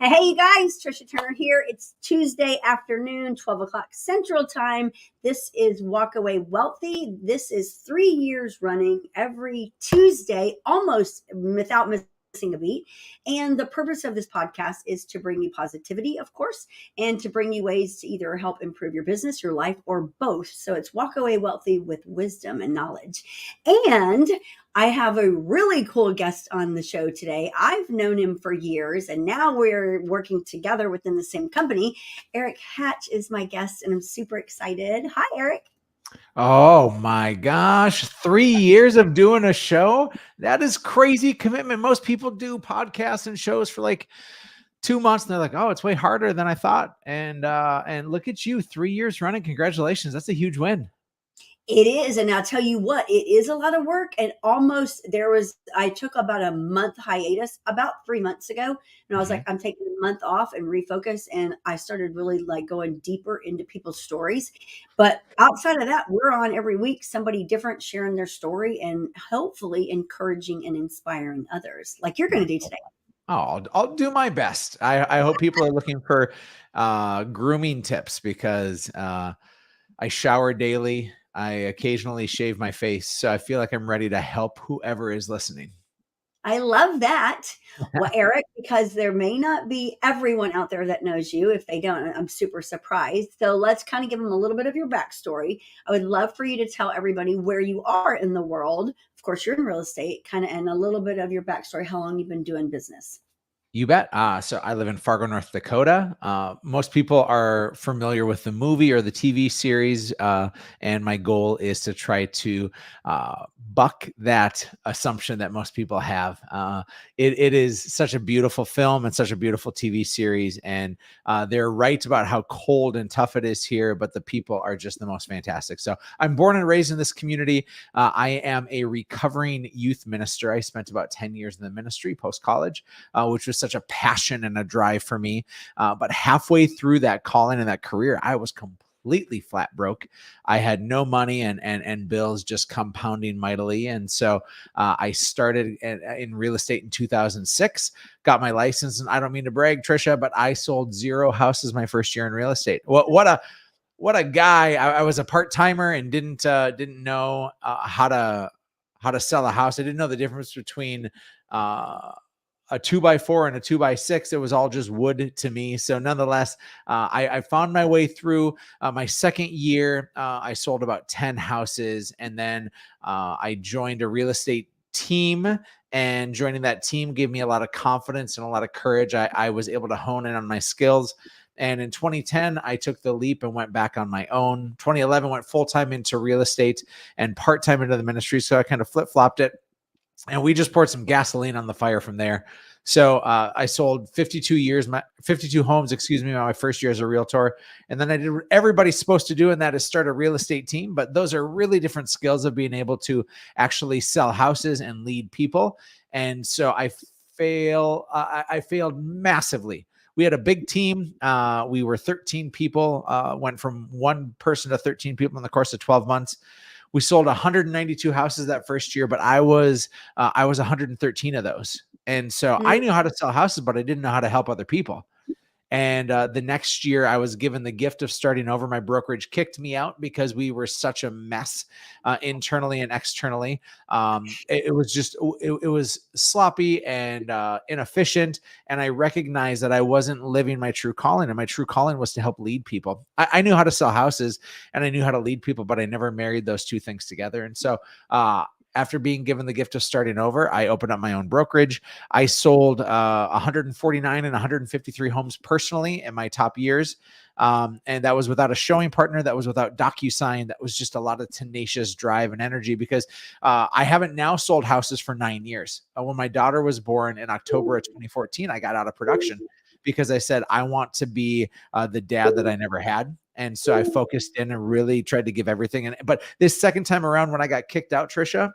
Hey, you guys, Trisha Turner here. It's Tuesday afternoon, 12 o'clock Central Time. This is Walk Away Wealthy. This is 3 years running every Tuesday, almost without missing a beat. And the purpose of this podcast is to bring you positivity, of course, and to bring you ways to either help improve your business, your life, or both. So it's Walk Away Wealthy with wisdom and knowledge. And I have a really cool guest on the show today. I've known him for years, and now we're working together within the same company. Erik Hatch is my guest, and I'm super excited. Hi, Erik. Oh my gosh, 3 years of doing a show? That is crazy commitment. Most people do podcasts and shows for like 2 months and they're like, oh, it's way harder than I thought. And look at you, 3 years running. Congratulations. That's a huge win. It is. And I'll tell you what, it is a lot of work. And I took about a month hiatus about 3 months ago. And I was like, I'm taking a month off and refocus. And I started really like going deeper into people's stories. But outside of that, we're on every week, somebody different sharing their story and hopefully encouraging and inspiring others like you're going to do today. Oh, I'll do my best. I hope people are looking for grooming tips because I shower daily. I occasionally shave my face. So I feel like I'm ready to help whoever is listening. I love that. Well, Erik, because there may not be everyone out there that knows you. If they don't, I'm super surprised. So let's kind of give them a little bit of your backstory. I would love for you to tell everybody where you are in the world. Of course, you're in real estate, kind of, and a little bit of your backstory, how long you've been doing business. You bet. So I live in Fargo, North Dakota. Most people are familiar with the movie or the TV series, and my goal is to try to buck that assumption that most people have. It is such a beautiful film and such a beautiful TV series, and they're right about how cold and tough it is here, but the people are just the most fantastic. So I'm born and raised in this community. I am a recovering youth minister. I spent about 10 years in the ministry post-college, which was such a passion and a drive for me. But halfway through that calling and that career, I was completely flat broke. I had no money and bills just compounding mightily. And so I started in real estate in 2006, got my license. And I don't mean to brag, Trisha, but I sold 0 houses my first year in real estate. What a guy. I was a part-timer and didn't know how to sell a house. I didn't know the difference between a 2x4 and a 2x6. It was all just wood to me. So nonetheless, I found my way through my second year. I sold about 10 houses, and then I joined a real estate team, and joining that team gave me a lot of confidence and a lot of courage. I was able to hone in on my skills. And in 2010, I took the leap and went back on my own. 2011 went full-time into real estate and part-time into the ministry. So I kind of flip-flopped it. And we just poured some gasoline on the fire from there. So I sold 52 homes, my first year as a realtor. And then I did what everybody's supposed to do, and that is start a real estate team. But those are really different skills of being able to actually sell houses and lead people. And so I failed massively. We had a big team. We were 13 people, went from 1 person to 13 people in the course of 12 months. We sold 192 houses that first year, but I was 113 of those. And so I knew how to sell houses, but I didn't know how to help other people. And the next year I was given the gift of starting over. My brokerage kicked me out because we were such a mess internally and externally. It was sloppy and inefficient. And I recognized that I wasn't living my true calling, and my true calling was to help lead people. I knew how to sell houses and I knew how to lead people, but I never married those two things together. And so, after being given the gift of starting over, I opened up my own brokerage. I sold 149 and 153 homes personally in my top years. And that was without a showing partner. That was without DocuSign. That was just a lot of tenacious drive and energy, because I haven't now sold houses for 9 years. When my daughter was born in October of 2014, I got out of production because I said, I want to be the dad that I never had. And so I focused in and really tried to give everything. But this second time around, when I got kicked out, Trisha,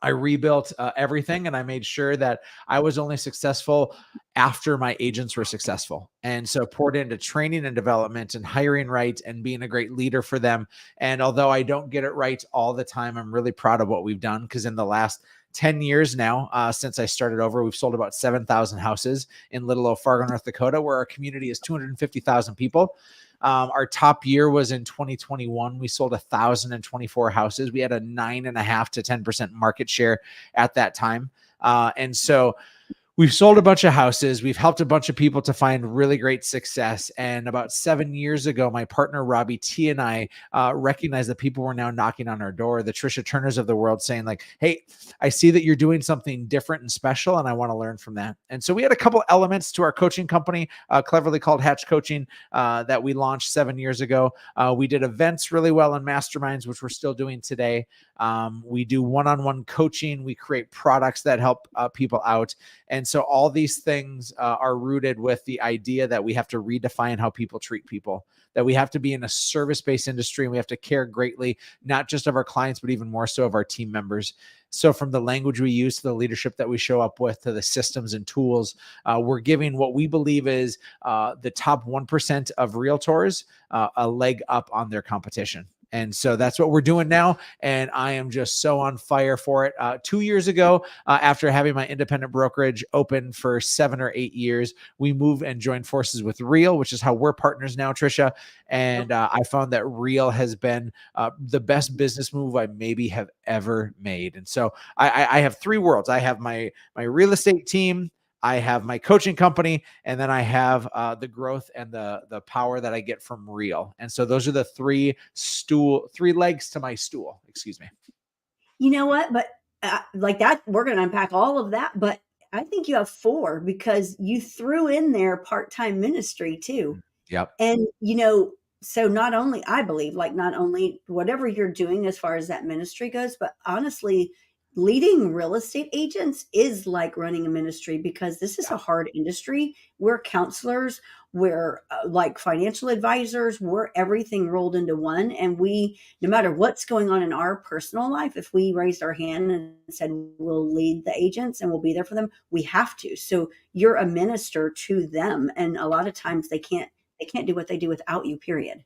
I rebuilt everything, and I made sure that I was only successful after my agents were successful. And so poured into training and development and hiring right and being a great leader for them. And although I don't get it right all the time, I'm really proud of what we've done, because in the last 10 years now, since I started over, we've sold about 7,000 houses in little old Fargo, North Dakota, where our community is 250,000 people. Our top year was in 2021. We sold 1,024 houses. We had a 9.5 to 10% market share at that time. And so we've sold a bunch of houses. We've helped a bunch of people to find really great success. And about 7 years ago, my partner, Robbie T, and I recognized that people were now knocking on our door, the Trisha Turners of the world, saying like, hey, I see that you're doing something different and special, and I want to learn from that. And so we had a couple elements to our coaching company, cleverly called Hatch Coaching, that we launched 7 years ago. We did events really well in masterminds, which we're still doing today. We do one-on-one coaching. We create products that help people out. And so all these things are rooted with the idea that we have to redefine how people treat people, that we have to be in a service-based industry, and we have to care greatly, not just of our clients, but even more so of our team members. So from the language we use to the leadership that we show up with to the systems and tools, we're giving what we believe is the top 1% of realtors a leg up on their competition. And so that's what we're doing now. And I am just so on fire for it. 2 years ago, after having my independent brokerage open for 7 or 8 years, we moved and joined forces with Real, which is how we're partners now, Trisha. And I found that Real has been the best business move I maybe have ever made. And so I have 3 worlds. I have my real estate team, I have my coaching company, and then I have the growth and the power that I get from Real. And so those are the 3 legs to my stool. Excuse me. You know what? But like that, we're going to unpack all of that. But I think you have 4 because you threw in there part-time ministry too. Yep. And, so not only, I believe, like not only whatever you're doing as far as that ministry goes, but honestly, leading real estate agents is like running a ministry because this is a hard industry. We're counselors, we're like financial advisors, we're everything rolled into one. And we, no matter what's going on in our personal life, if we raised our hand and said we'll lead the agents and we'll be there for them, we have to. So you're a minister to them. And a lot of times they can't do what they do without you, period.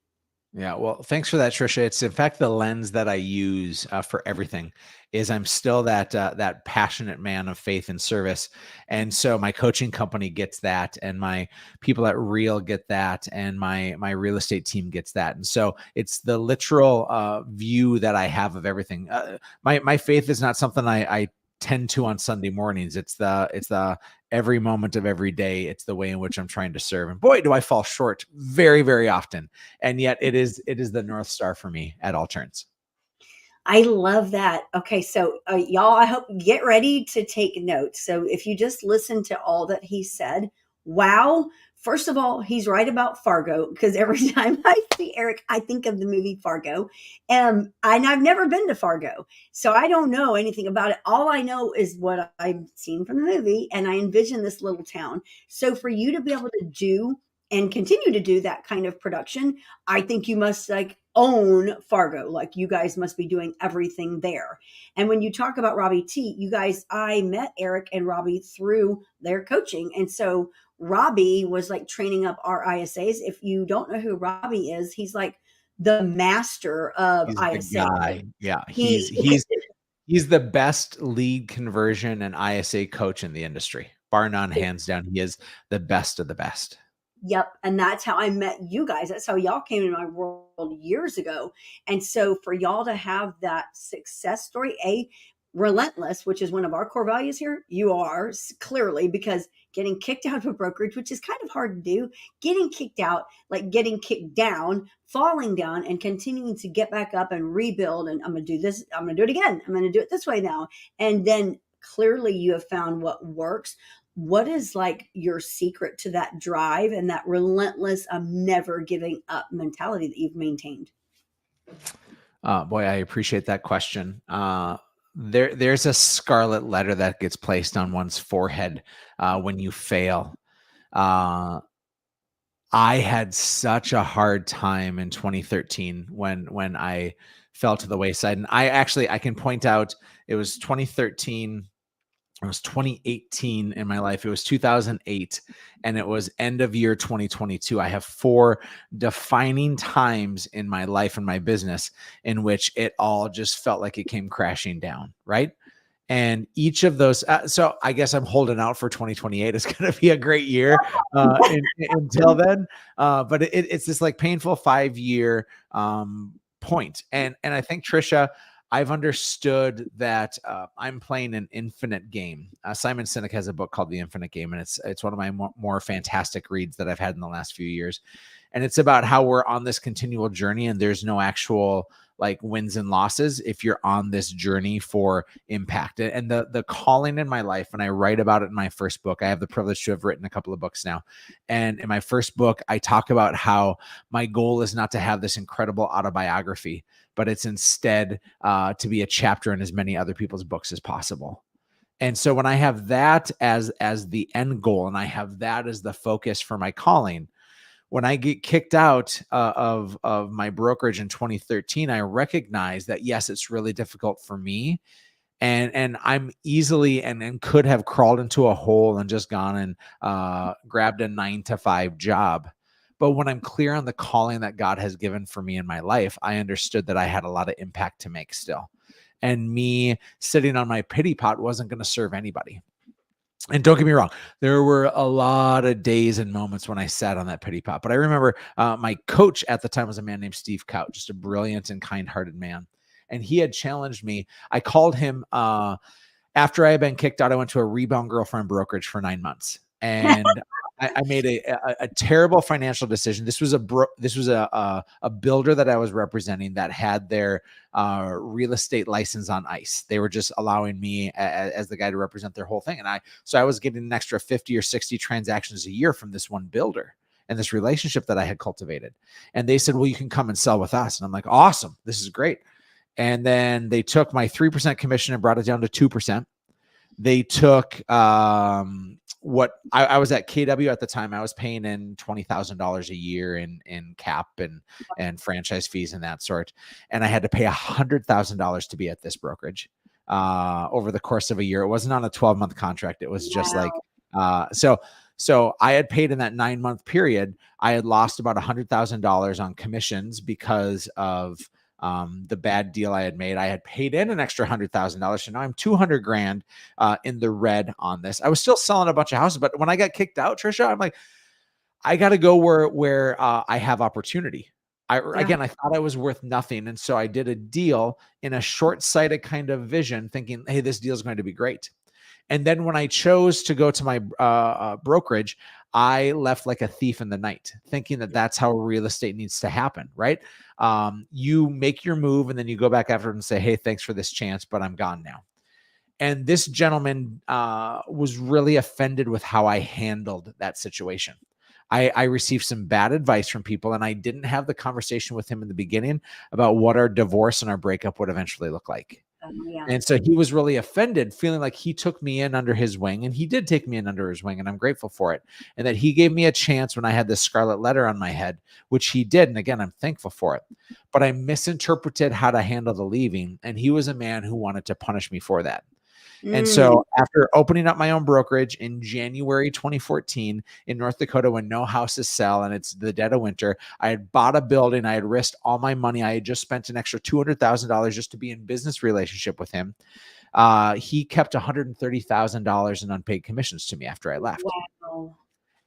Yeah, well, thanks for that, Trisha. It's in fact the lens that I use for everything. Is I'm still that passionate man of faith and service, and so my coaching company gets that, and my people at Real get that, and my real estate team gets that, and so it's the literal view that I have of everything. My faith is not something I tend to on Sunday mornings. It's the every moment of every day. It's the way in which I'm trying to serve. And boy, do I fall short very, very often. And yet it is the North Star for me at all turns. I love that. Okay, so y'all, I hope get ready to take notes. So if you just listen to all that he said, wow. First of all, he's right about Fargo because every time I see Erik, I think of the movie Fargo. And I've never been to Fargo, so I don't know anything about it. All I know is what I've seen from the movie, and I envision this little town. So for you to be able to do and continue to do that kind of production, I think you must like own Fargo. Like you guys must be doing everything there. And when you talk about Robbie T, you guys, I met Erik and Robbie through their coaching. And so Robbie was like training up our ISAs. If you don't know who Robbie is, he's like the master of He's the ISA. guy. Yeah, He he's the best lead conversion and ISA coach in the industry, bar none, hands down. He is the best of the best. Yep. And that's how I met you guys. That's how y'all came into my world years ago. And so for y'all to have that success story, relentless, which is one of our core values here, you are clearly, because getting kicked out of a brokerage, which is kind of hard to do, getting kicked out, like getting kicked down, falling down and continuing to get back up and rebuild. And I'm going to do this. I'm going to do it again. I'm going to do it this way now. And then clearly you have found what works. What is like your secret to that drive and that relentless, never giving up mentality that you've maintained? Boy, I appreciate that question. There's a scarlet letter that gets placed on one's forehead when you fail. I had such a hard time in 2013 when I fell to the wayside. And I can point out, it was 2013. It was 2018 in my life. It was 2008, and it was end of year 2022. I have 4 defining times in my life and my business in which it all just felt like it came crashing down, right? And each of those, so I guess I'm holding out for 2028. It's going to be a great year until then. But it's this like painful 5-year point. And I think, Trisha, I've understood that I'm playing an infinite game. Simon Sinek has a book called The Infinite Game, and it's one of my more fantastic reads that I've had in the last few years. And it's about how we're on this continual journey, and there's no actual like wins and losses if you're on this journey for impact. And the calling in my life, and I write about it in my first book. I have the privilege to have written a couple of books now. And in my first book, I talk about how my goal is not to have this incredible autobiography, but it's instead to be a chapter in as many other people's books as possible. And so when I have that as the end goal, and I have that as the focus for my calling, when I get kicked out of my brokerage in 2013, I recognize that, yes, it's really difficult for me. And I'm easily and could have crawled into a hole and just gone and grabbed a 9-to-5 job. But when I'm clear on the calling that God has given for me in my life, I understood that I had a lot of impact to make still. And me sitting on my pity pot wasn't going to serve anybody. And don't get me wrong, there were a lot of days and moments when I sat on that pity pot. But I remember my coach at the time was a man named Steve Couch, just a brilliant and kind-hearted man. And he had challenged me. I called him after I had been kicked out. I went to a rebound girlfriend brokerage for 9 months. And I made a terrible financial decision. This was a builder that I was representing that had their real estate license on ice. They were just allowing me as the guy to represent their whole thing. And so I was getting an extra 50 or 60 transactions a year from this one builder and this relationship that I had cultivated. And they said, well, you can come and sell with us. And I'm like, awesome, this is great. And then they took my 3% commission and brought it down to 2%. They took what I was at KW at the time. I was paying in $20,000 a year in cap and franchise fees and that sort. And I had to pay $100,000 to be at this brokerage over the course of a year. It wasn't on a 12-month contract. It was just like, so I had paid in that 9-month period. I had lost about $100,000 on commissions because of the bad deal I had made. I had paid in an extra $100,000. So now I'm $200,000 in the red on this. I was still selling a bunch of houses, but when I got kicked out, Trisha, I'm like, I got to go where I have opportunity. Again, I thought I was worth nothing. And so I did a deal in a short-sighted kind of vision thinking, hey, this deal is going to be great. And then when I chose to go to my brokerage, I left like a thief in the night, thinking that that's how real estate needs to happen, right? You make your move and then you go back after and say, hey, thanks for this chance, but I'm gone now. And this gentleman was really offended with how I handled that situation. I received some bad advice from people, and I didn't have the conversation with him in the beginning about what our divorce and our breakup would eventually look like. And so he was really offended, feeling like he took me in under his wing, and he did take me in under his wing, and I'm grateful for it. And that he gave me a chance when I had this scarlet letter on my head, which he did. And again, I'm thankful for it. But I misinterpreted how to handle the leaving, and he was a man who wanted to punish me for that. And so after opening up my own brokerage in January 2014 in North Dakota, when no houses sell and it's the dead of winter, I had bought a building. I had risked all my money. I had just spent an extra $200,000 just to be in business relationship with him. He kept $130,000 in unpaid commissions to me after I left. Wow.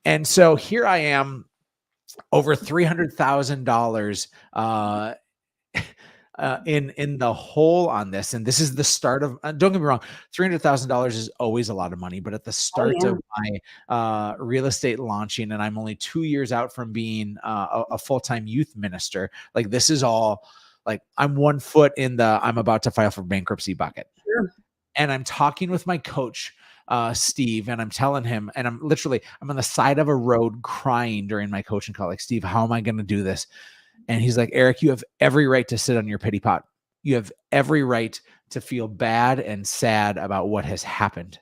And so here I am, over $300,000 in the hole on this. And this is the start of, don't get me wrong, $300,000 is always a lot of money, but at the start of my real estate launching, and I'm only 2 years out from being a full-time youth minister, like this is all like, I'm 1 foot in the, I'm about to file for bankruptcy bucket. Sure. And I'm talking with my coach, Steve, and I'm telling him, and I'm on the side of a road crying during my coaching call, like, Steve, how am I going to do this? And he's like, Erik, you have every right to sit on your pity pot. You have every right to feel bad and sad about what has happened.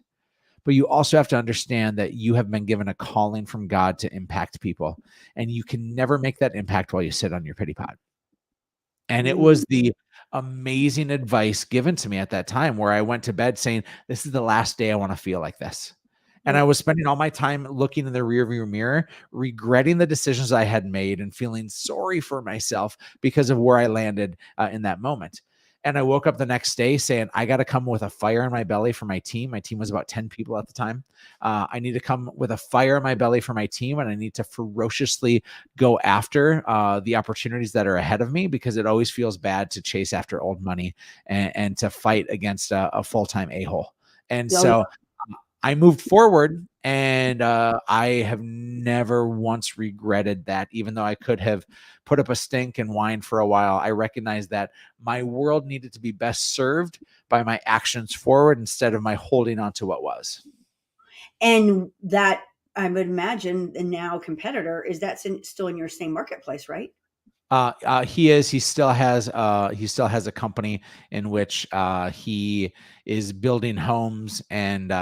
But you also have to understand that you have been given a calling from God to impact people. And you can never make that impact while you sit on your pity pot. And it was the amazing advice given to me at that time, where I went to bed saying, this is the last day I want to feel like this. And I was spending all my time looking in the rearview mirror, regretting the decisions I had made and feeling sorry for myself because of where I landed in that moment. And I woke up the next day saying, I got to come with a fire in my belly for my team. My team was about 10 people at the time. I need to come with a fire in my belly for my team, and I need to ferociously go after the opportunities that are ahead of me, because it always feels bad to chase after old money and to fight against a full-time a-hole. And Oh, yeah. so I moved forward, and I have never once regretted that. Even though I could have put up a stink and whined for a while, I recognized that my world needed to be best served by my actions forward instead of my holding on to what was. And that, I would imagine, the now competitor, is that still in your same marketplace, right? He is. He still has a company in which he is building homes and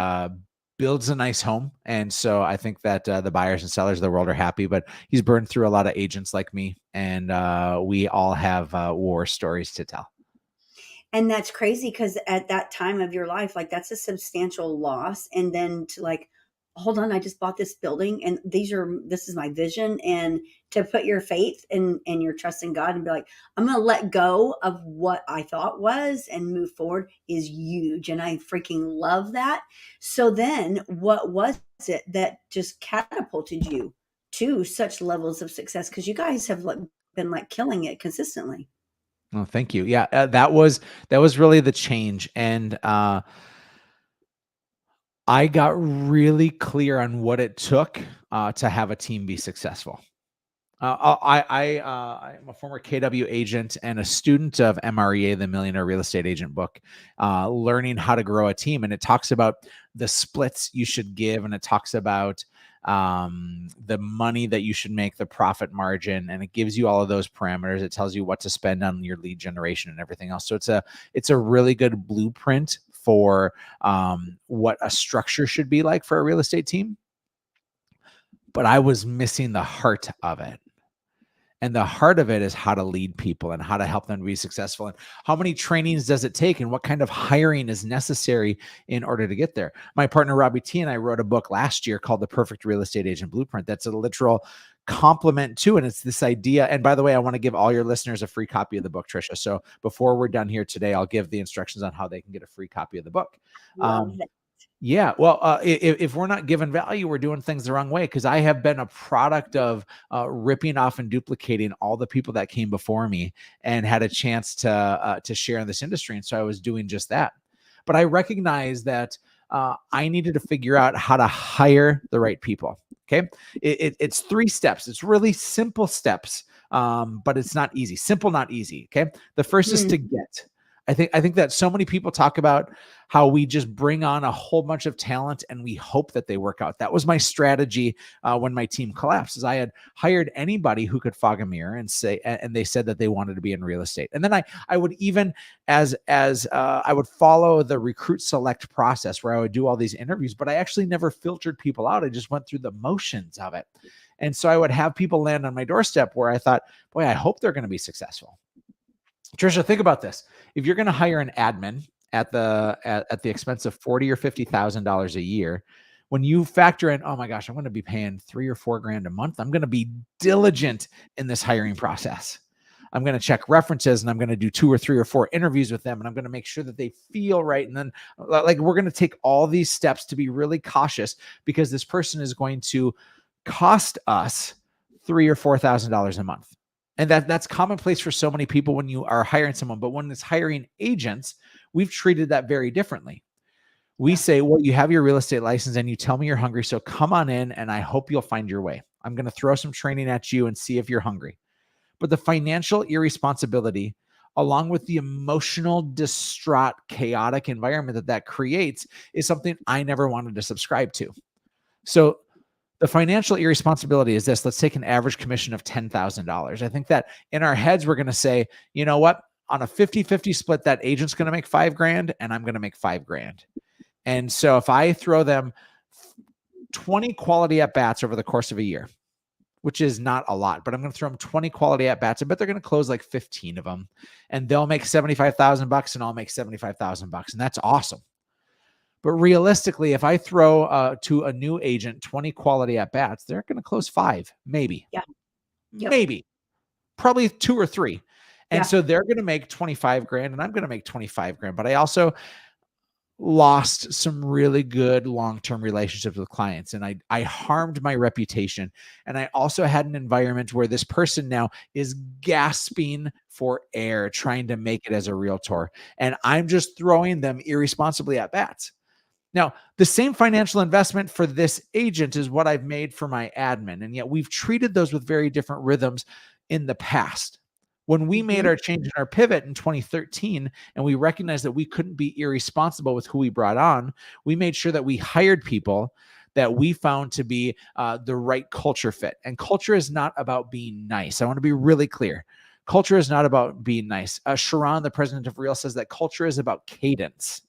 builds a nice home. And so I think that the buyers and sellers of the world are happy. But he's burned through a lot of agents like me, and we all have war stories to tell. And that's crazy, because at that time of your life, like, that's a substantial loss. And then to, like, hold on, I just bought this building, and this is my vision. And to put your faith and your trust in God and be like, I'm going to let go of what I thought was and move forward, is huge. And I freaking love that. So then what was it that just catapulted you to such levels of success? Because you guys have, like, been, like, killing it consistently. Oh, thank you. Yeah, that was really the change, and I got really clear on what it took to have a team be successful. I'm a former KW agent and a student of MREA, the Millionaire Real Estate Agent book, learning how to grow a team. And it talks about the splits you should give, and it talks about the money that you should make, the profit margin, and it gives you all of those parameters. It tells you what to spend on your lead generation and everything else. So it's a really good blueprint for what a structure should be like for a real estate team. But I was missing the heart of it. And the heart of it is how to lead people and how to help them be successful, and how many trainings does it take, and what kind of hiring is necessary in order to get there. My partner, Robbie T, and I wrote a book last year called The Perfect Real Estate Agent Blueprint. That's a literal complement to, and it's this idea. And by the way, I want to give all your listeners a free copy of the book, Trisha. So before we're done here today, I'll give the instructions on how they can get a free copy of the book. Love that. Yeah, well, if we're not given value, we're doing things the wrong way. Because I have been a product of ripping off and duplicating all the people that came before me, and had a chance to share in this industry, and so I was doing just that. But I recognized that I needed to figure out how to hire the right people. Okay, it's 3 steps. It's really simple steps, but it's not easy. Simple, not easy. Okay, the first is to get. I think that so many people talk about how we just bring on a whole bunch of talent and we hope that they work out. That was my strategy when my team collapsed. Is I had hired anybody who could fog a mirror and say, and they said that they wanted to be in real estate. And then I would even as I would follow the recruit select process, where I would do all these interviews, but I actually never filtered people out. I just went through the motions of it. And so I would have people land on my doorstep where I thought, boy, I hope they're going to be successful. Trisha, think about this. If you're going to hire an admin at the expense of $40,000 or $50,000 a year, when you factor in, oh my gosh, I'm going to be paying $3,000 or $4,000 a month, I'm going to be diligent in this hiring process. I'm going to check references, and I'm going to do 2 or 3 or 4 interviews with them, and I'm going to make sure that they feel right. And then, like, we're going to take all these steps to be really cautious, because this person is going to cost us $3,000 or $4,000 a month. And that's commonplace for so many people when you are hiring someone. But when it's hiring agents, we've treated that very differently. We say, well, you have your real estate license and you tell me you're hungry, so come on in and I hope you'll find your way. I'm going to throw some training at you and see if you're hungry. But the financial irresponsibility, along with the emotional, distraught, chaotic environment that creates, is something I never wanted to subscribe to. So the financial irresponsibility is this. Let's take an average commission of $10,000. I think that in our heads, we're going to say, you know what? On a 50-50 split, that agent's going to make $5,000 and I'm going to make $5,000. And so if I throw them 20 quality at bats over the course of a year, which is not a lot, but I'm going to throw them 20 quality at bats. I bet they're going to close like 15 of them, and they'll make $75,000 and I'll make $75,000. And that's awesome. But realistically, if I throw to a new agent 20 quality at bats, they're going to close 5, maybe. Yeah. Yep. Maybe. Probably 2 or 3. And Yeah. so they're going to make 25 grand and I'm going to make 25 grand. But I also lost some really good long-term relationships with clients, and I harmed my reputation. And I also had an environment where this person now is gasping for air, trying to make it as a realtor. And I'm just throwing them irresponsibly at bats. Now, the same financial investment for this agent is what I've made for my admin. And yet we've treated those with very different rhythms in the past. When we made our change in our pivot in 2013, and we recognized that we couldn't be irresponsible with who we brought on, we made sure that we hired people that we found to be the right culture fit. And culture is not about being nice. I want to be really clear. Culture is not about being nice. Sharon, the president of Real, says that culture is about cadence.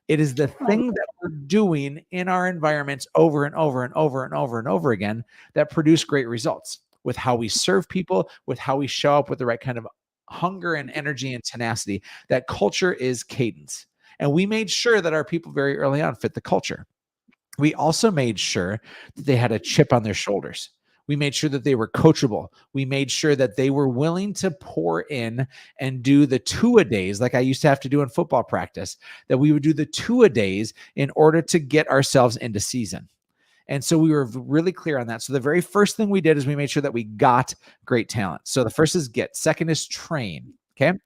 It is the thing that we're doing in our environments over and over and over and over and over again that produce great results with how we serve people, with how we show up with the right kind of hunger and energy and tenacity. That culture is cadence. And we made sure that our people very early on fit the culture. We also made sure that they had a chip on their shoulders. We made sure that they were coachable. We made sure that they were willing to pour in and do the 2-a-days like I used to have to do in football practice, that we would do the 2-a-days in order to get ourselves into season. And so we were really clear on that. So the very first thing we did is we made sure that we got great talent. So the first is get. Second is train. Okay.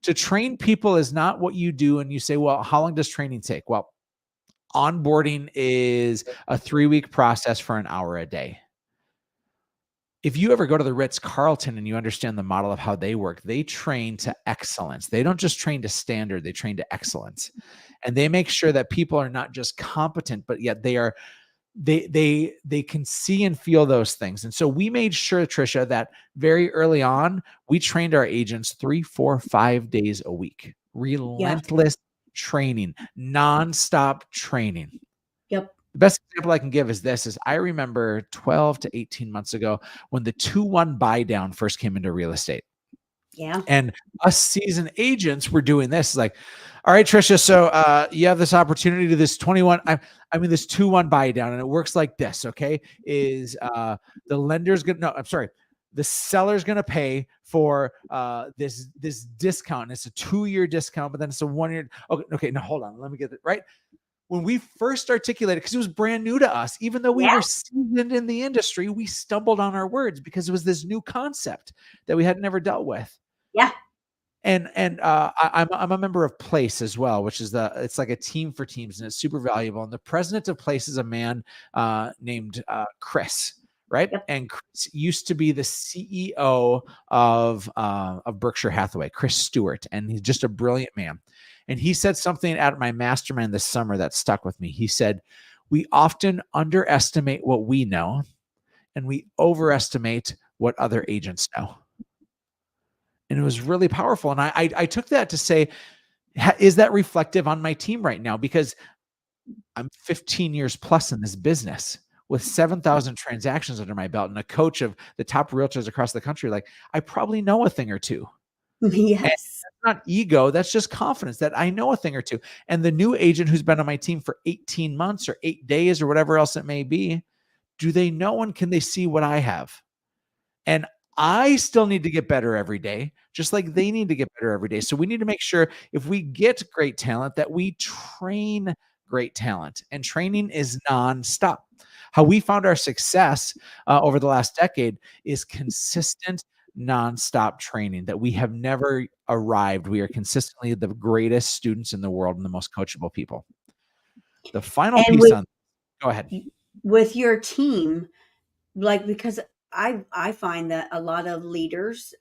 To train people is not what you do and you say, well, how long does training take? Well, onboarding is a 3-week process for an hour a day. If you ever go to the Ritz-Carlton and you understand the model of how they work, they train to excellence. They don't just train to standard, they train to excellence. And they make sure that people are not just competent, but yet they can see and feel those things. And so we made sure, Trisha, that very early on, we trained our agents 3, 4, 5 days a week. Relentless training, nonstop training. Yep. The best example I can give is this: is I remember 12 to 18 months ago when the 2-1 buy down first came into real estate. Yeah. And us seasoned agents were doing this. It's like, all right, Trisha, so you have this opportunity to this 21. This 2-1 buy down, and it works like this. Okay. Is the lender's going to, no, I'm sorry. The seller's going to pay for this discount. And it's a 2-year discount, but then it's a 1-year. Okay. Now hold on. Let me get it right. When we first articulated, because it was brand new to us, even though we were seasoned in the industry, we stumbled on our words because it was this new concept that we had never dealt with. Yeah. And I'm a member of Place as well, which is it's like a team for teams, and it's super valuable. And the president of Place is a man named Chris, right? Yep. And Chris used to be the CEO of Berkshire Hathaway, Chris Stewart, and he's just a brilliant man. And he said something at my mastermind this summer that stuck with me. He said, we often underestimate what we know, and we overestimate what other agents know. And it was really powerful. And I took that to say, is that reflective on my team right now? Because I'm 15 years plus in this business with 7,000 transactions under my belt and a coach of the top realtors across the country. Like, I probably know a thing or two. Yes. And that's not ego. That's just confidence that I know a thing or two. And the new agent who's been on my team for 18 months or 8 days or whatever else it may be, do they know and can they see what I have? And I still need to get better every day, just like they need to get better every day. So we need to make sure if we get great talent that we train great talent, and training is nonstop. How we found our success over the last decade is consistent, nonstop training, that we have never arrived. We are consistently the greatest students in the world and the most coachable people. The final piece go ahead. With your team, like, because I find that a lot of leaders,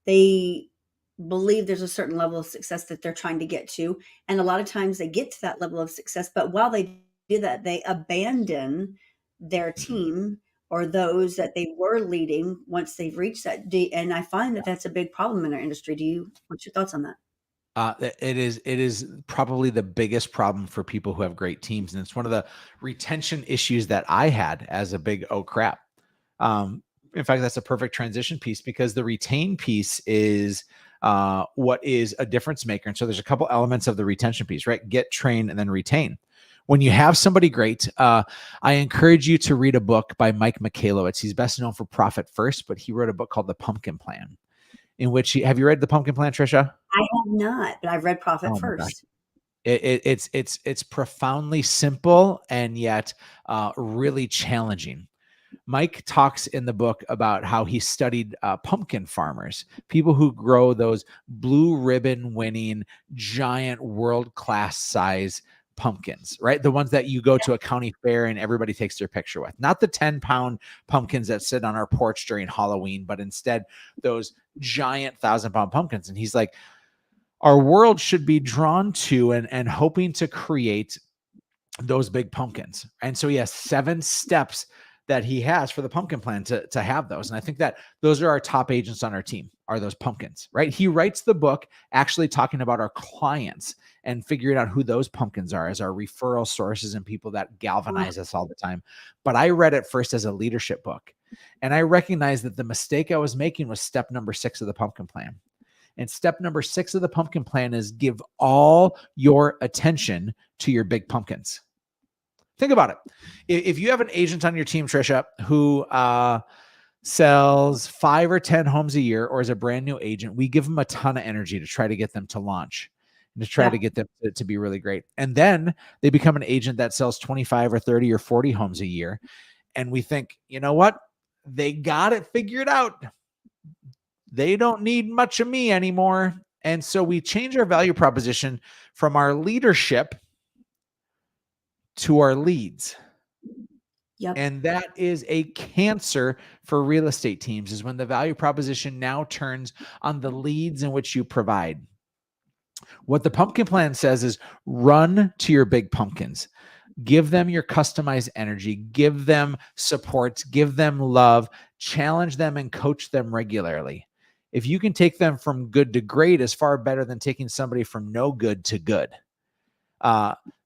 they believe there's a certain level of success that they're trying to get to. And a lot of times they get to that level of success, but while they do that, they abandon their team or those that they were leading once they've reached that. And I find that that's a big problem in our industry. What's your thoughts on that? It is probably the biggest problem for people who have great teams. And it's one of the retention issues that I had as a big, oh crap, In fact, that's a perfect transition piece, because the retain piece is what is a difference maker. And so there's a couple elements of the retention piece, right? Get, train, and then retain. When you have somebody great, I encourage you to read a book by Mike Michalowicz. He's best known for Profit First, but he wrote a book called The Pumpkin Plan, in which have you read The Pumpkin Plan, Trisha? I have not, but I've read Profit Oh my gosh. First. It's profoundly simple and yet really challenging. Mike talks in the book about how he studied pumpkin farmers, people who grow those blue ribbon winning, giant, world-class size pumpkins, right? The ones that you go to a county fair and everybody takes their picture with. Not the 10-pound pumpkins that sit on our porch during Halloween, but instead those giant 1,000-pound pumpkins. And he's like, our world should be drawn to and hoping to create those big pumpkins. And so he has 7 steps that he has for the pumpkin plan to have those. And I think that those are our top agents on our team, are those pumpkins, right? He writes the book actually talking about our clients and figuring out who those pumpkins are as our referral sources and people that galvanize us all the time. But I read it first as a leadership book. And I recognized that the mistake I was making was step number 6 of the pumpkin plan. And step number 6 of the pumpkin plan is give all your attention to your big pumpkins. Think about it. If you have an agent on your team, Trisha, who sells 5 or 10 homes a year, or is a brand new agent, we give them a ton of energy to try to get them to launch and to try to get them to be really great. And then they become an agent that sells 25 or 30 or 40 homes a year. And we think, you know what? They got it figured out. They don't need much of me anymore. And so we change our value proposition from our leadership to our leads. Yep. And that is a cancer for real estate teams, is when the value proposition now turns on the leads in which you provide. What the pumpkin plan says is run to your big pumpkins. Give them your customized energy, give them support, give them love, challenge them and coach them regularly. If you can take them from good to great, is far better than taking somebody from no good to good.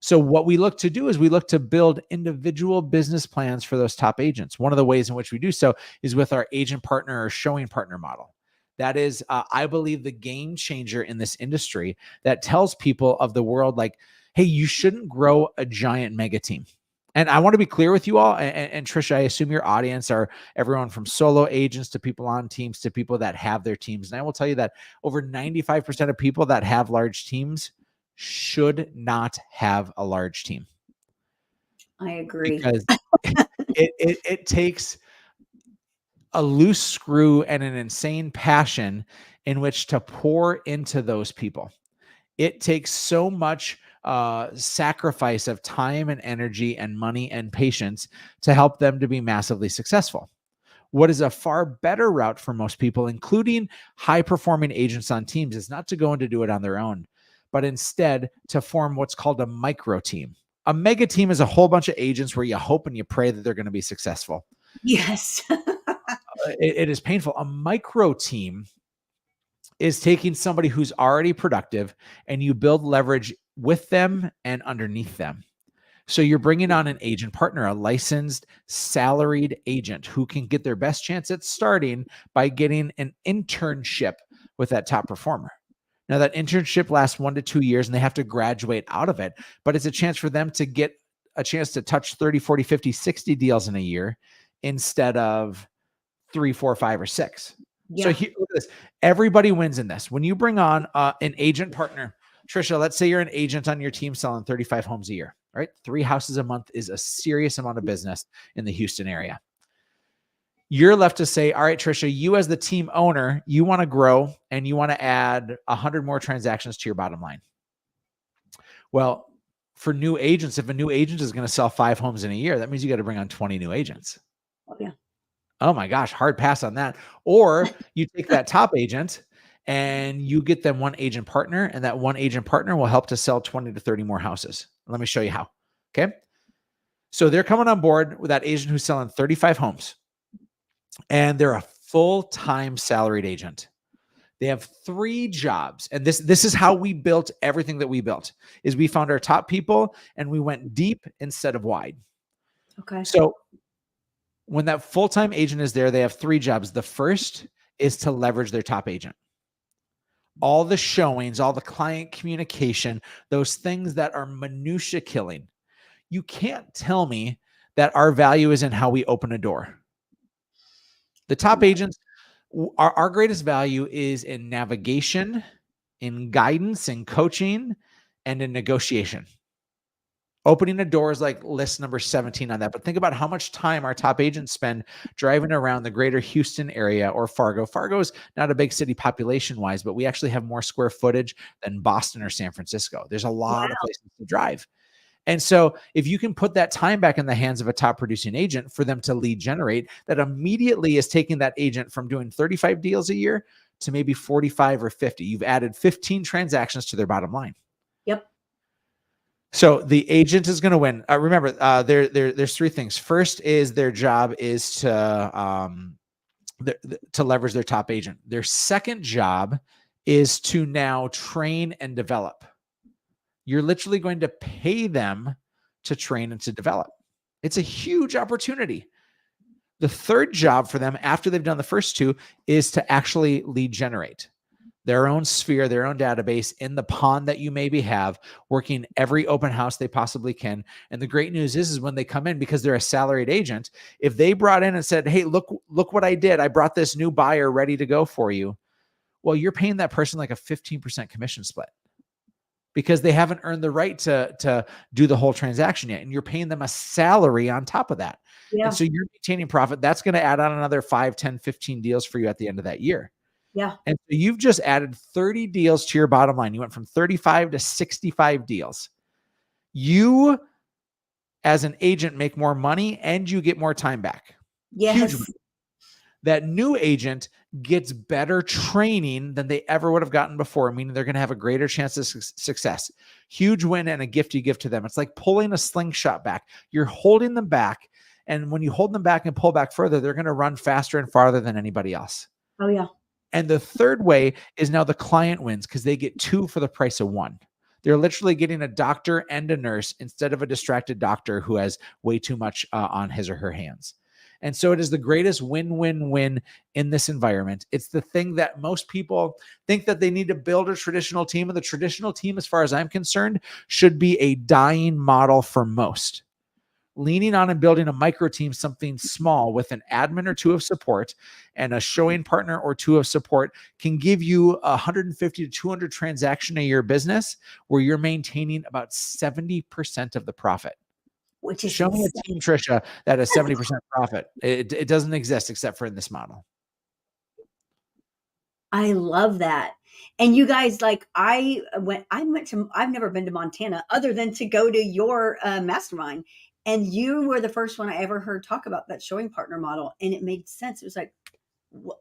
So what we look to do is we look to build individual business plans for those top agents. One of the ways in which we do so is with our agent partner or showing partner model. That is, I believe, the game changer in this industry, that tells people of the world, like, hey, you shouldn't grow a giant mega team. And I want to be clear with you all. And Trisha, I assume your audience are everyone from solo agents to people on teams to people that have their teams. And I will tell you that over 95% of people that have large teams should not have a large team. I agree. Because it takes a loose screw and an insane passion in which to pour into those people. It takes so much sacrifice of time and energy and money and patience to help them to be massively successful. What is a far better route for most people, including high-performing agents on teams, is not to go and to do it on their own, but instead to form what's called a micro team. A mega team is a whole bunch of agents where you hope and you pray that they're going to be successful. Yes. It is painful. A micro team is taking somebody who's already productive and you build leverage with them and underneath them. So you're bringing on an agent partner, a licensed salaried agent who can get their best chance at starting by getting an internship with that top performer. Now, that internship lasts 1 to 2 years and they have to graduate out of it, but it's a chance for them to get a chance to touch 30, 40, 50, 60 deals in a year instead of 3, 4, 5, or 6. Yeah. So here, look at this. Everybody wins in this. When you bring on an agent partner, Trisha, let's say you're an agent on your team selling 35 homes a year, right? 3 houses a month is a serious amount of business in the Houston area. You're left to say, all right, Trisha, you as the team owner, you want to grow and you want to add 100 more transactions to your bottom line. Well, for new agents, if a new agent is going to sell 5 homes in a year, that means you got to bring on 20 new agents. Oh, yeah. Oh my gosh, hard pass on that. Or you take that top agent and you get them one agent partner, and that one agent partner will help to sell 20 to 30 more houses. Let me show you how. Okay. So they're coming on board with that agent who's selling 35 homes. And they're a full-time salaried agent. They have 3 jobs. And this is how we built everything that we built, is we found our top people and we went deep instead of wide. Okay. So When that full-time agent is there, they have 3 jobs. The first is to leverage their top agent. All the showings, all the client communication, those things that are minutia killing. You can't tell me that our value is in how we open a door. The top agents, our greatest value is in navigation, in guidance, in coaching, and in negotiation. Opening a door is like list number 17 on that. But think about how much time our top agents spend driving around the greater Houston area or Fargo. Fargo is not a big city population wise, but we actually have more square footage than Boston or San Francisco. There's a lot of places to drive. And so if you can put that time back in the hands of a top producing agent for them to lead generate, that immediately is taking that agent from doing 35 deals a year to maybe 45 or 50. You've added 15 transactions to their bottom line. Yep. So the agent is going to win. Remember, there's 3 things. First is their job is to leverage their top agent. Their second job is to now train and develop. You're literally going to pay them to train and to develop. It's a huge opportunity. The third job for them after they've done the first 2 is to actually lead generate their own sphere, their own database in the pond that you maybe have, working every open house they possibly can. And the great news is when they come in, because they're a salaried agent, if they brought in and said, hey, look what I did. I brought this new buyer ready to go for you. Well, you're paying that person like a 15% commission split because they haven't earned the right to do the whole transaction yet. And you're paying them a salary on top of that. Yeah. And so you're maintaining profit. That's going to add on another 5, 10, 15 deals for you at the end of that year. Yeah. And so you've just added 30 deals to your bottom line. You went from 35 to 65 deals. You, as an agent, make more money and you get more time back. Yes. Huge. That new agent gets better training than they ever would have gotten before, meaning they're going to have a greater chance of success. Huge win and a gift you give to them. It's like pulling a slingshot back. You're holding them back. And when you hold them back and pull back further, they're going to run faster and farther than anybody else. Oh, yeah. And the third way is now the client wins because they get 2 for the price of 1. They're literally getting a doctor and a nurse instead of a distracted doctor who has way too much on his or her hands. And so it is the greatest win-win-win in this environment. It's the thing that most people think that they need to build a traditional team. And the traditional team, as far as I'm concerned, should be a dying model for most. Leaning on and building a micro team, something small with an admin or 2 of support and a showing partner or 2 of support can give you 150 to 200 transaction a year business where you're maintaining about 70% of the profit. Which is show me a team, Trisha, that has 70% profit. It doesn't exist except for in this model. I love that. And you guys, like I've never been to Montana other than to go to your mastermind. And you were the first one I ever heard talk about that showing partner model. And it made sense. It was like,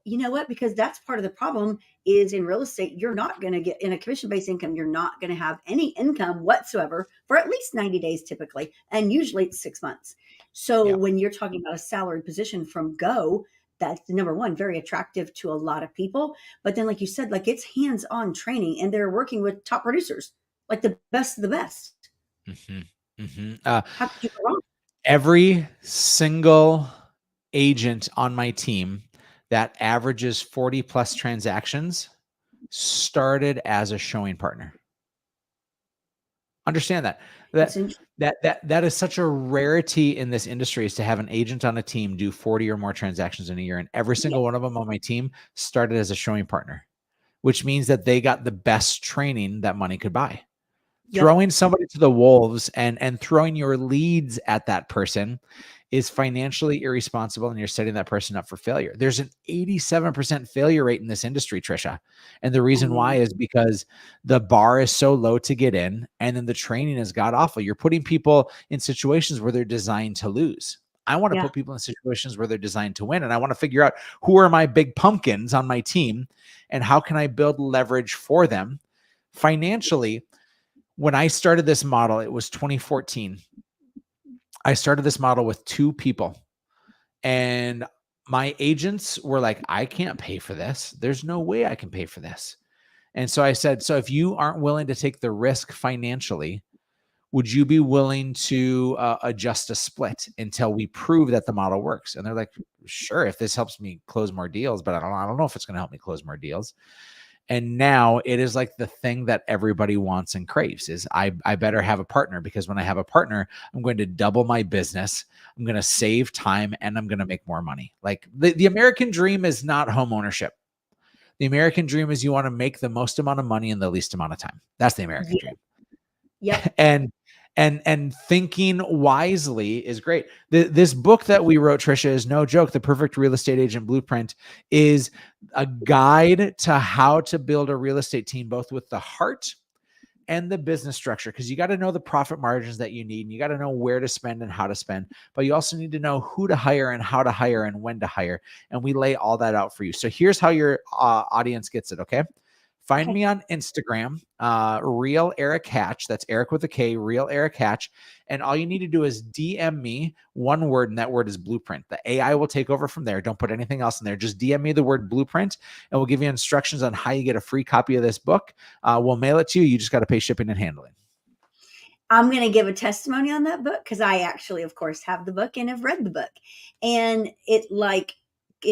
you know what? Because that's part of the problem is in real estate, you're not going to get in a commission-based income. You're not going to have any income whatsoever for at least 90 days typically. And usually it's 6 months. So when you're talking about a salary position from go, that's number one, very attractive to a lot of people. But then, like you said, like it's hands-on training and they're working with top producers, like the best of the best. Mm-hmm. Mm-hmm. How could you go wrong? Every single agent on my team that averages 40 plus transactions started as a showing partner. Understand that. That is such a rarity in this industry is to have an agent on a team do 40 or more transactions in a year. And every single one of them on my team started as a showing partner, which means that they got the best training that money could buy. Throwing somebody to the wolves and throwing your leads at that person is financially irresponsible, and you're setting that person up for failure. There's an 87% failure rate in this industry, Trisha. And the reason why is because the bar is so low to get in, and then the training is god awful. You're putting people in situations where they're designed to lose. I want to put people in situations where they're designed to win. And I want to figure out who are my big pumpkins on my team and how can I build leverage for them financially. When I started this model, it was 2014. I started this model with 2 people, and my agents were like, I can't pay for this. There's no way I can pay for this. And so I said, so if you aren't willing to take the risk financially, would you be willing to adjust a split until we prove that the model works? And they're like, sure, if this helps me close more deals, but I don't know if it's going to help me close more deals. And now it is like the thing that everybody wants and craves is I better have a partner, because when I have a partner, I'm going to double my business. I'm going to save time and I'm going to make more money. Like the American dream is not home ownership. The American dream is you want to make the most amount of money in the least amount of time. That's the American Yeah. dream. Yep. And thinking wisely is great. This book that we wrote, Trisha, is no joke. The Perfect Real Estate Agent Blueprint is a guide to how to build a real estate team, both with the heart and the business structure, because you got to know the profit margins that you need, and you got to know where to spend and how to spend, but you also need to know who to hire and how to hire and when to hire. And we lay all that out for you. So here's how your audience gets it. Okay. Find Okay. me on Instagram, Real Erik Hatch. That's Erik with a K, Real Erik Hatch. And all you need to do is DM me one word, and that word is blueprint. The AI will take over from there. Don't put anything else in there. Just DM me the word blueprint, and we'll give you instructions on how you get a free copy of this book. We'll mail it to you. You just got to pay shipping and handling. I'm going to give a testimony on that book because I actually, of course, have the book and have read the book. And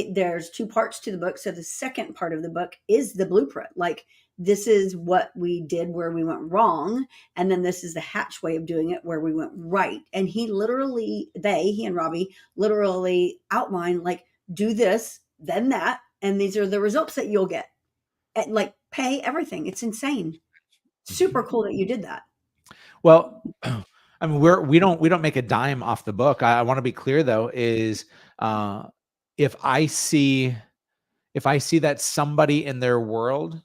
there's two parts to the book. So the second part of the book is the blueprint. Like, this is what we did where we went wrong. And then this is the Hatch way of doing it where we went right. And he and Robbie literally outlined, like, do this, then that. And these are the results that you'll get. And, like, pay everything. It's insane. Super cool that you did that. Well, I mean, we don't make a dime off the book. I want to be clear though, is if I see that somebody in their world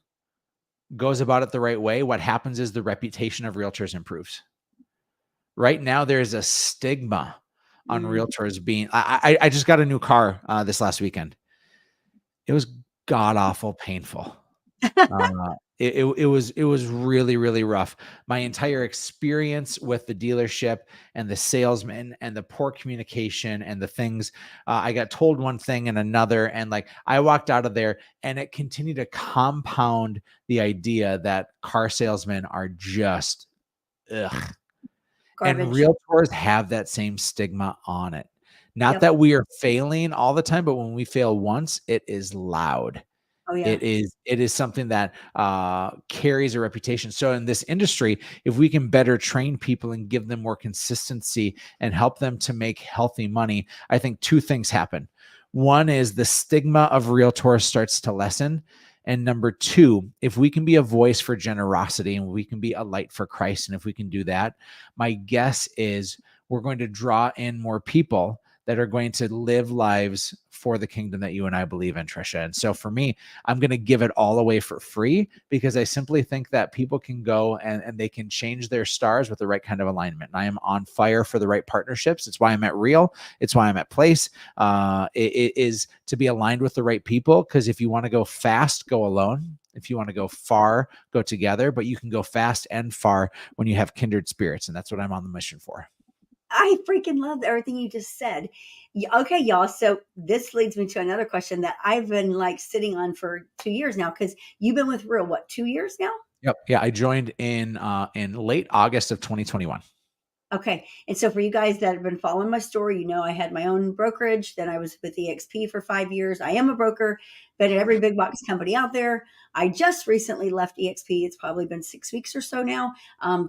goes about it the right way, what happens is the reputation of realtors improves. Right now, there's a stigma on realtors being. I just got a new car this last weekend. It was god awful painful. It was really, really rough. My entire experience with the dealership and the salesman and the poor communication and the things, I got told one thing and another. And like, I walked out of there and it continued to compound the idea that car salesmen are just, ugh. And Garbage. realtors have that same stigma on it. Not Yep. that we are failing all the time, but when we fail once, it is loud. Oh, yeah. It is something that carries a reputation. So in this industry, if we can better train people and give them more consistency and help them to make healthy money, I think two things happen. One is the stigma of realtors starts to lessen. And number two, if we can be a voice for generosity and we can be a light for Christ, and if we can do that, my guess is we're going to draw in more people that are going to live lives for the kingdom that you and I believe in, Trisha. And so for me, I'm going to give it all away for free because I simply think that people can go and they can change their stars with the right kind of alignment. And I am on fire for the right partnerships. It's why I'm at Real. It's why I'm at Place. It is to be aligned with the right people, because if you want to go fast, go alone. If you want to go far, go together. But you can go fast and far when you have kindred spirits. And that's what I'm on the mission for. I freaking love everything you just said. Okay, y'all. So this leads me to another question that I've been like sitting on for 2 years now, because you've been with Real, what, 2 years now? Yep. Yeah, I joined in late August of 2021. Okay. And so for you guys that have been following my story, you know, I had my own brokerage. Then I was with EXP for 5 years. I am a broker, but at every big box company out there. I just recently left EXP. It's probably been 6 weeks or so now,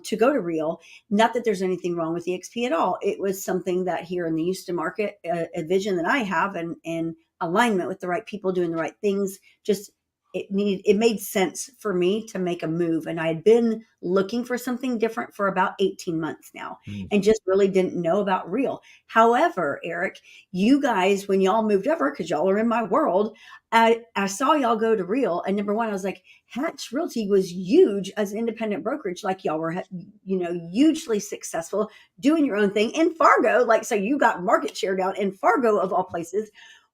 to go to Real. Not that there's anything wrong with EXP at all. It was something that here in the Houston market, a vision that I have, and alignment with the right people doing the right things, just it made sense for me to make a move. And I had been looking for something different for about 18 months now, and just really didn't know about Real. However, Erik, you guys, when y'all moved over, because y'all are in my world, I saw y'all go to Real. And number one, I was like, Hatch Realty was huge as an independent brokerage. Like, y'all were, hugely successful doing your own thing in Fargo. Like, so you got market share down in Fargo of all places.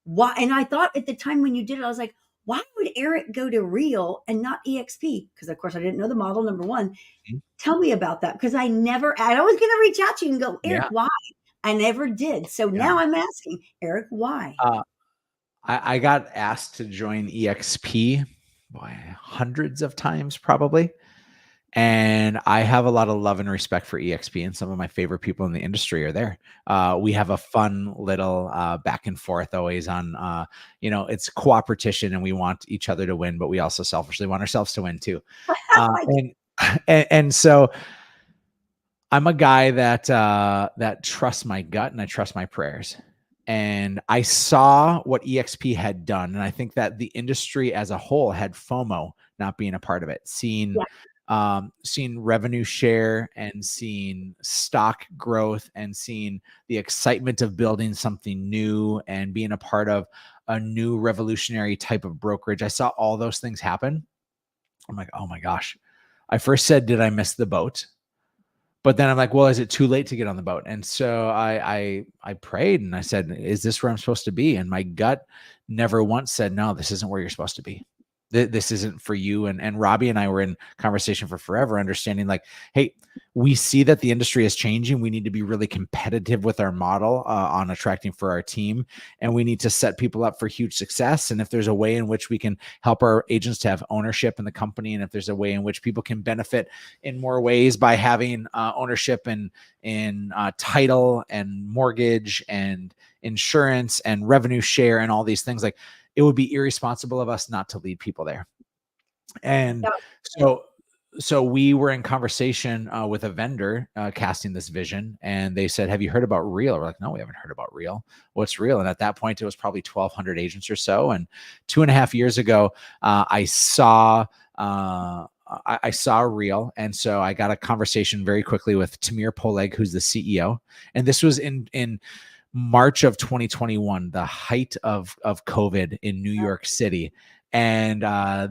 Why? And I thought at the time when you did it, I was like, why would Erik go to Real and not EXP? Because of course I didn't know the model, number one. Mhm. Tell me about that. Because I was going to reach out to you and go, Erik, Yeah. why? I never did. So Yeah. now I'm asking, Erik, why? I got asked to join EXP, boy, hundreds of times probably. And I have a lot of love and respect for EXP, and some of my favorite people in the industry are there. We have a fun little back and forth always on, it's cooperation, and we want each other to win, but we also selfishly want ourselves to win too. Like, And, and so I'm a guy that trusts my gut and I trust my prayers. And I saw what EXP had done, and I think that the industry as a whole had FOMO not being a part of it, seeing yeah. seeing revenue share and seeing stock growth and seeing the excitement of building something new and being a part of a new revolutionary type of brokerage. I saw all those things happen. I'm like, oh my gosh. I first said, did I miss the boat? But then I'm like, well, is it too late to get on the boat? And so I prayed and I said, is this where I'm supposed to be? And my gut never once said, no, this isn't where you're supposed to be. This isn't for you. And Robbie and I were in conversation for forever, understanding like, hey, we see that the industry is changing. We need to be really competitive with our model on attracting for our team. And we need to set people up for huge success. And if there's a way in which we can help our agents to have ownership in the company, and if there's a way in which people can benefit in more ways by having ownership in title and mortgage and insurance and revenue share and all these things, like it would be irresponsible of us not to lead people there. And so we were in conversation with a vendor casting this vision, and they said, have you heard about Real? We're like, no, we haven't heard about Real. What's Real? And at that point, it was probably 1,200 agents or so. And 2.5 years ago, I saw Real. And so I got a conversation very quickly with Tamir Poleg, who's the CEO. And this was in March of 2021, the height of COVID in New York City. And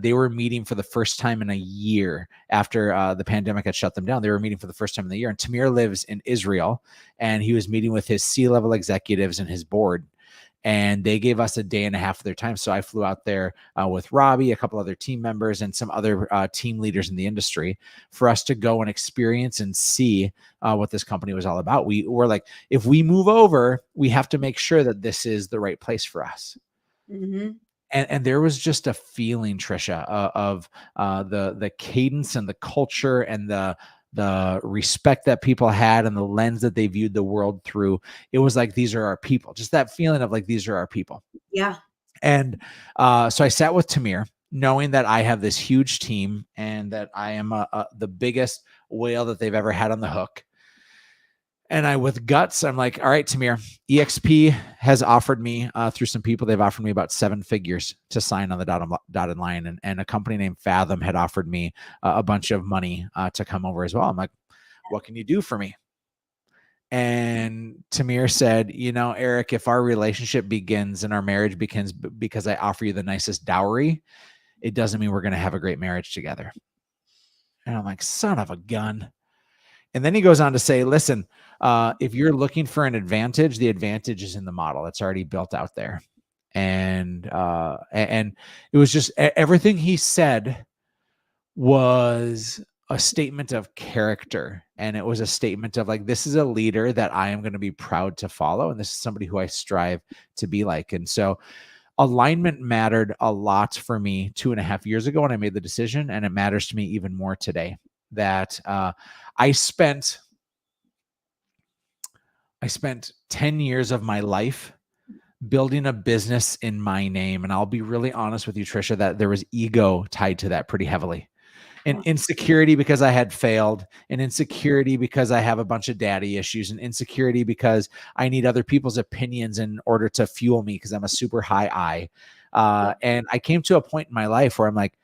they were meeting for the first time in a year after the pandemic had shut them down. They were meeting for the first time in the year. And Tamir lives in Israel, and he was meeting with his C-level executives and his board. And they gave us a day and a half of their time. So I flew out there with Robbie, a couple other team members, and some other team leaders in the industry for us to go and experience and see what this company was all about. We were like, if we move over, we have to make sure that this is the right place for us. Mm-hmm. And there was just a feeling, Trisha, of the cadence and the culture and the respect that people had and the lens that they viewed the world through. It was like, these are our people, just that feeling of like, these are our people. Yeah. And so I sat with Tamir, knowing that I have this huge team and that I am the biggest whale that they've ever had on the hook. And I, with guts, I'm like, all right, Tamir, EXP has offered me through some people, they've offered me about 7 figures to sign on the dotted line. And a company named Fathom had offered me a bunch of money to come over as well. I'm like, what can you do for me? And Tamir said, Erik, if our relationship begins and our marriage begins because I offer you the nicest dowry, it doesn't mean we're going to have a great marriage together. And I'm like, son of a gun. And then he goes on to say, listen, if you're looking for an advantage, the advantage is in the model. It's already built out there. And it was just everything he said was a statement of character. And it was a statement of like, this is a leader that I am going to be proud to follow. And this is somebody who I strive to be like. And so alignment mattered a lot for me 2.5 years ago when I made the decision. And it matters to me even more today that I spent 10 years of my life building a business in my name. And I'll be really honest with you, Trisha, that there was ego tied to that pretty heavily. And insecurity because I had failed, and insecurity because I have a bunch of daddy issues, and insecurity because I need other people's opinions in order to fuel me because I'm a super high I. And I came to a point in my life where I'm like,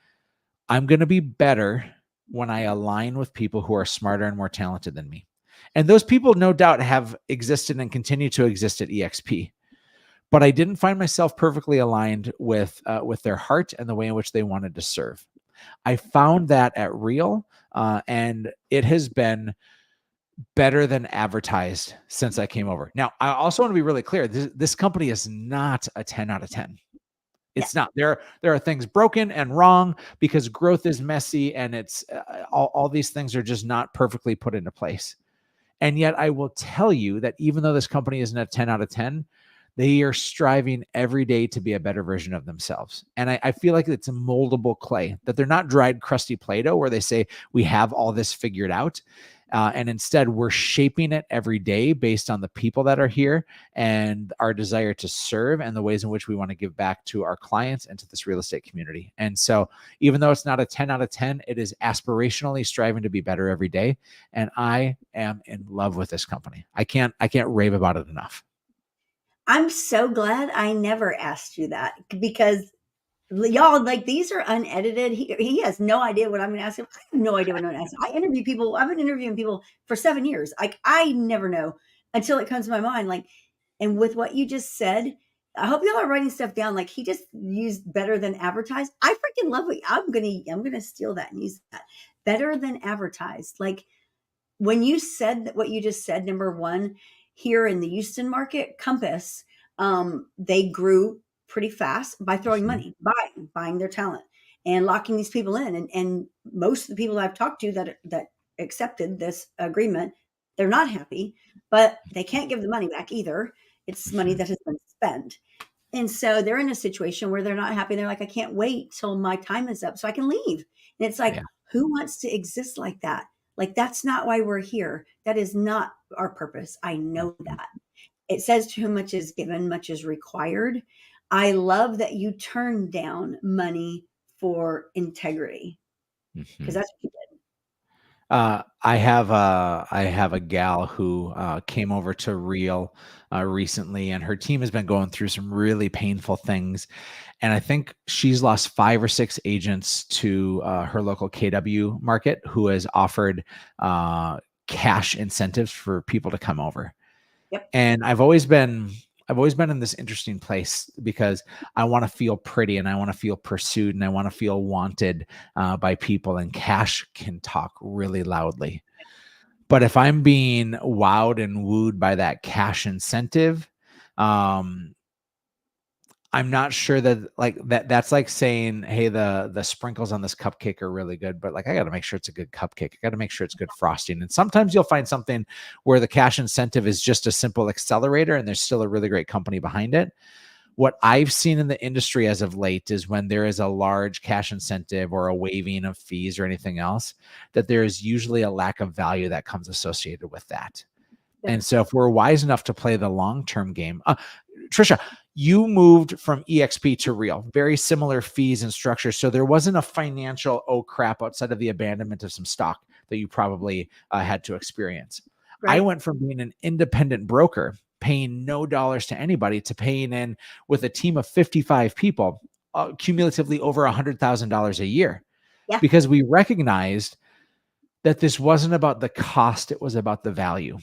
I'm going to be better when I align with people who are smarter and more talented than me. And those people, no doubt, have existed and continue to exist at EXP. But I didn't find myself perfectly aligned with their heart and the way in which they wanted to serve. I found that at Real, and it has been better than advertised since I came over. Now, I also want to be really clear. This company is not a 10 out of 10. It's not. There are things broken and wrong because growth is messy, and it's all these things are just not perfectly put into place. And yet I will tell you that even though this company isn't a 10 out of 10, They are striving every day to be a better version of themselves. And I feel like it's a moldable clay, that they're not dried, crusty Play-Doh where they say, we have all this figured out. And instead, we're shaping it every day based on the people that are here and our desire to serve and the ways in which we want to give back to our clients and to this real estate community. And so, even though it's not a 10 out of 10, it is aspirationally striving to be better every day. And I am in love with this company. I can't rave about it enough. I'm so glad I never asked you that, because y'all, like, these are unedited. He has no idea what I'm going to ask him. I have no idea what I'm going to ask him. I interview people. I've been interviewing people for 7 years. Like, I never know until it comes to my mind. Like, and with what you just said, I hope y'all are writing stuff down. Like, he just used better than advertised. I freaking love it. I'm gonna steal that and use that. Better than advertised. Like, when you said what you just said, number one, here in the Houston market, Compass, they grew pretty fast by throwing Mhm. money, buying their talent, and locking these people in. And most of the people I've talked to that accepted this agreement, they're not happy, but they can't give the money back either. It's money Mhm. that has been spent. And so they're in a situation where they're not happy. They're like, I can't wait till my time is up so I can leave. And it's like, Yeah. who wants to exist like that? Like, that's not why we're here. That is not our purpose. I know Mhm. that. It says to whom much is given, much is required. I love that you turned down money for integrity, because Mhm. that's what you did. I have a gal who came over to Real recently, and her team has been going through some really painful things. And I think she's lost 5 or 6 agents to her local KW market, who has offered cash incentives for people to come over. Yep. And I've always been in this interesting place because I want to feel pretty and I want to feel pursued and I want to feel wanted by people. And cash can talk really loudly. But if I'm being wowed and wooed by that cash incentive, um, I'm not sure that like that's like saying, "Hey, the sprinkles on this cupcake are really good, but like I got to make sure it's a good cupcake. I got to make sure it's good frosting." And sometimes you'll find something where the cash incentive is just a simple accelerator and there's still a really great company behind it. What I've seen in the industry as of late is when there is a large cash incentive or a waiving of fees or anything else, that there is usually a lack of value that comes associated with that. Yep. And so if we're wise enough to play the long-term game, Trisha, you moved from EXP to Real, very similar fees and structure. So there wasn't a financial, oh crap, outside of the abandonment of some stock that you probably had to experience. I Right. went from being an independent broker, paying no dollars to anybody, to paying in with a team of 55 people, cumulatively over $100,000 a year, Yeah. because we recognized that this wasn't about the cost, it was about the value.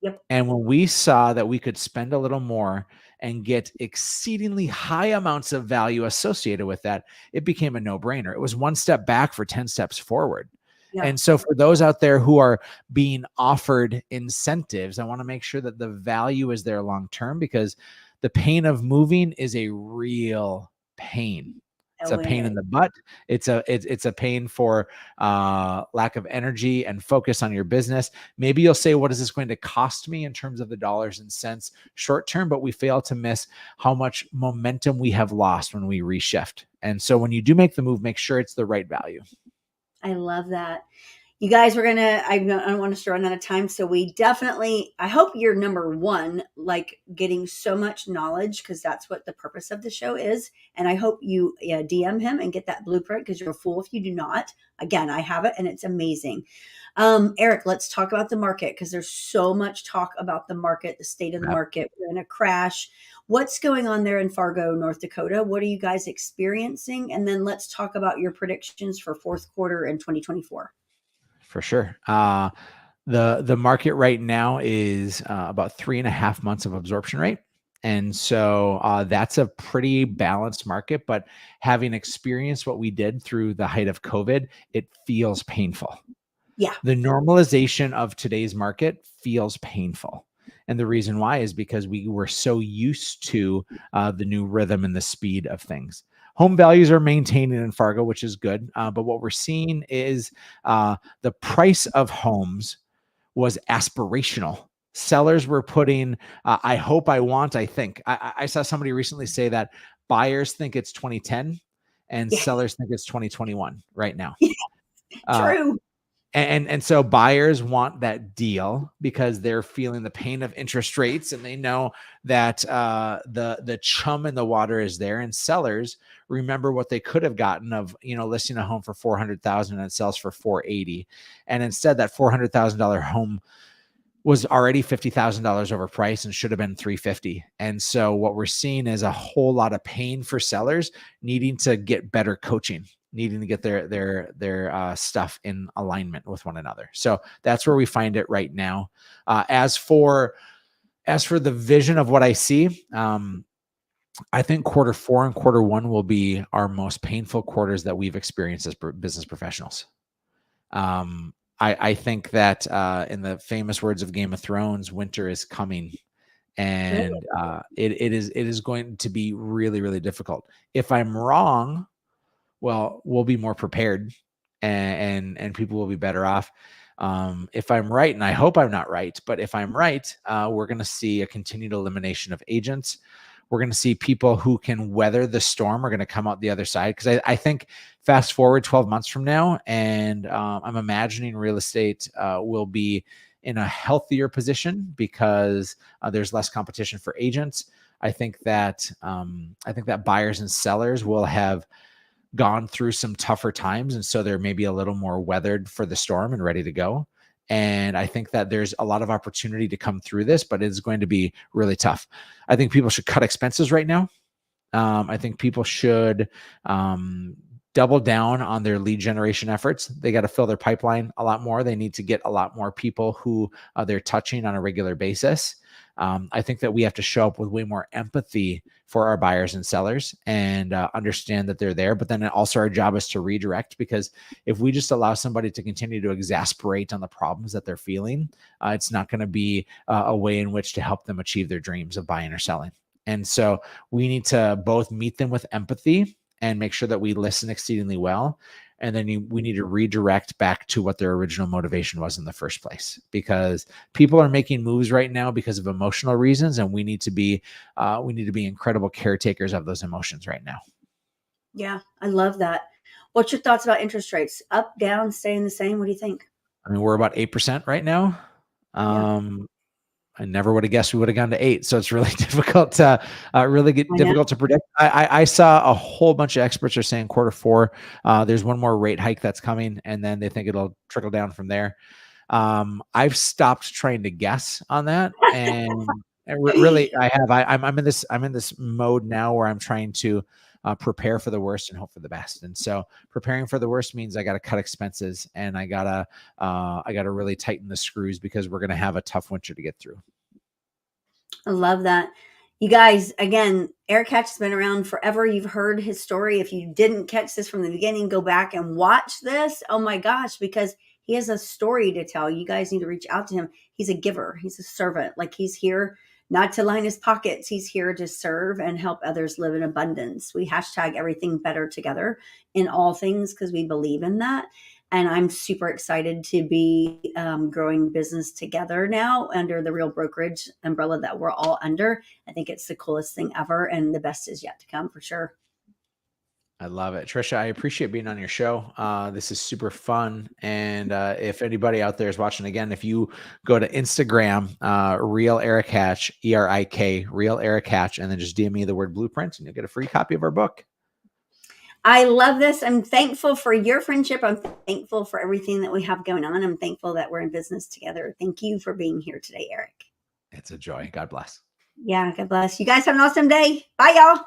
Yep. And when we saw that we could spend a little more and get exceedingly high amounts of value associated with that, it became a no-brainer. It was one step back for 10 steps forward. Yeah. And so for those out there who are being offered incentives, I want to make sure that the value is there long term, because the pain of moving is a real pain. It's a Oh, pain it in is. the butt. It's a pain for lack of energy and focus on your business. Maybe you'll say, what is this going to cost me in terms of the dollars and cents short term? But we fail to miss how much momentum we have lost when we reshift. And so when you do make the move, make sure it's the right value. I love that. You guys, I don't want us to run out of time. So we definitely, I hope you're number one, like getting so much knowledge, because that's what the purpose of the show is. And I hope you DM him and get that blueprint, because you're a fool if you do not. Again, I have it and it's amazing. Erik, let's talk about the market, because there's so much talk about the market, the state of the Yep. market. We're in a crash. What's going on there in Fargo, North Dakota? What are you guys experiencing? And then let's talk about your predictions for fourth quarter in 2024. For sure. The market right now is about 3.5 months of absorption rate. And so that's a pretty balanced market. But having experienced what we did through the height of COVID, it feels painful. Yeah. The normalization of today's market feels painful. And the reason why is because we were so used to the new rhythm and the speed of things. Home values are maintaining in Fargo, which is good. But what we're seeing is the price of homes was aspirational Sellers were putting, I hope, I want, I think. I saw somebody recently say that buyers think it's 2010 and Yeah, sellers think it's 2021 right now. Uh, true. and so buyers want that deal because they're feeling the pain of interest rates, and they know that the chum in the water is there. And sellers remember what they could have gotten of, listing a home for 400,000 and it sells for 480, and instead that $400,000 home was already $50,000 overpriced and should have been 350. And so what we're seeing is a whole lot of pain for sellers needing to get better coaching, needing to get their stuff in alignment with one another. So that's where we find it right now. As for the vision of what I see, I think quarter 4 and quarter 1 will be our most painful quarters that we've experienced as business professionals. I think that in the famous words of Game of Thrones, winter is coming, Really? and it is going to be really, really difficult. If I'm wrong, well, we'll be more prepared, and people will be better off. If I'm right, and I hope I'm not right, but if I'm right, we're going to see a continued elimination of agents. We're going to see people who can weather the storm are going to come out the other side. Because I think fast forward 12 months from now, and I'm imagining real estate will be in a healthier position because there's less competition for agents. I think that buyers and sellers will have gone through some tougher times, and so they're maybe a little more weathered for the storm and ready to go. And I think that there's a lot of opportunity to come through this, but it's going to be really tough. I think people should cut expenses right now. I think people should double down on their lead generation efforts. They got to fill their pipeline a lot more. They need to get a lot more people who they're touching on a regular basis. I think that we have to show up with way more empathy for our buyers and sellers, and understand that they're there. But then also our job is to redirect, because if we just allow somebody to continue to exasperate on the problems that they're feeling, it's not going to be a way in which to help them achieve their dreams of buying or selling. And so we need to both meet them with empathy and make sure that we listen exceedingly well. And then we need to redirect back to what their original motivation was in the first place, because people are making moves right now because of emotional reasons, and we need to be incredible caretakers of those emotions right now. Yeah, I love that. What's your thoughts about interest rates? Up, down, staying the same? What do you think? I mean, we're about 8% right now. Yeah, I never would have guessed we would have gone to 8. So it's really difficult to I know. difficult to predict. I saw a whole bunch of experts are saying quarter 4. There's one more rate hike that's coming, and then they think it'll trickle down from there. I've stopped trying to guess on that, and really I have. I'm in this mode now where I'm trying to prepare for the worst and hope for the best. And so preparing for the worst means I got to cut expenses, and I gotta really tighten the screws, because we're gonna have a tough winter to get through. I love that. You guys, again, Erik Hatch has been around forever. You've heard his story. If you didn't catch this from the beginning, go back and watch this. Oh my gosh, because he has a story to tell. You guys need to reach out to him. He's a giver, he's a servant. Like, he's here not to line his pockets, he's here to serve and help others live in abundance. We hashtag everything better together in all things because we believe in that. And I'm super excited to be growing business together now under the Real Brokerage umbrella that we're all under. I think it's the coolest thing ever, and the best is yet to come for sure. I love it. Trisha, I appreciate being on your show. This is super fun. And if anybody out there is watching, again, if you go to Instagram, Real Erik Hatch, ERIK, Real Erik Hatch, and then just DM me the word blueprint, and you'll get a free copy of our book. I love this. I'm thankful for your friendship. I'm thankful for everything that we have going on. I'm thankful that we're in business together. Thank you for being here today, Erik. It's a joy. God bless. Yeah, God bless. You guys have an awesome day. Bye, y'all.